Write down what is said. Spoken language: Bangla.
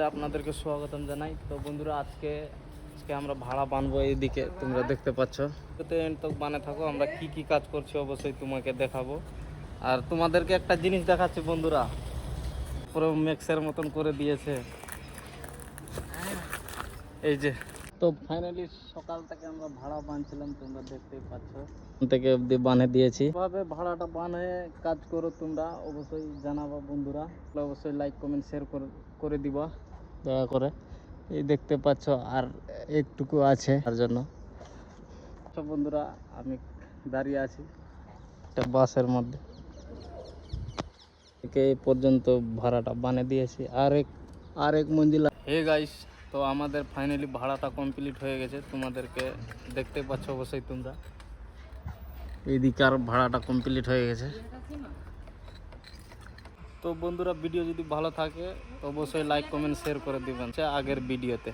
চ্যানেলে আপনাদেরকে স্বাগতম জানাই। তো বন্ধুরা আজকে আমরা ভাড়া বানবো, এইদিকে তোমরা দেখতে পাচ্ছ। তো বানে থাকো, আমরা কি কি কাজ করছি অবশ্যই তোমাকে দেখাবো। আর তোমাদেরকে একটা জিনিস দেখাচ্ছি বন্ধুরা, পুরো মিক্সের মতন করে দিয়েছে এই যে। তো ফাইনালি সকাল থেকে আমরা ভাড়া বানছিলাম, তোমরা দেখতেই পাচ্ছ থেকে অবধি বানে দিয়েছি। ভাবে ভাড়াটা বানে কাজ করো তোমরা, অবশ্যই জানাবা বন্ধুরা। অবশ্যই লাইক কমেন্ট শেয়ার করে দিবা দয়া করে। এই দেখতে পাচ্ছ আর একটুকু আছে তার জন্য। সব বন্ধুরা আমি দাঁড়িয়ে আছি একটা বাসের মধ্যে, এই পর্যন্ত ভাড়াটা বানিয়ে দিয়েছি। আর এক মঞ্জিলা। হে গাইস, তো আমাদের ফাইনালি ভাড়াটা কমপ্লিট হয়ে গেছে, তোমাদেরকে দেখতে পাচ্ছ অবশ্যই তোমরা। এইদিকে আর ভাড়াটা কমপ্লিট হয়ে গেছে। তো বন্ধুরা ভিডিও যদি ভালো থাকে তো অবশ্যই লাইক কমেন্ট শেয়ার করে দিবেন আগের ভিডিওতে।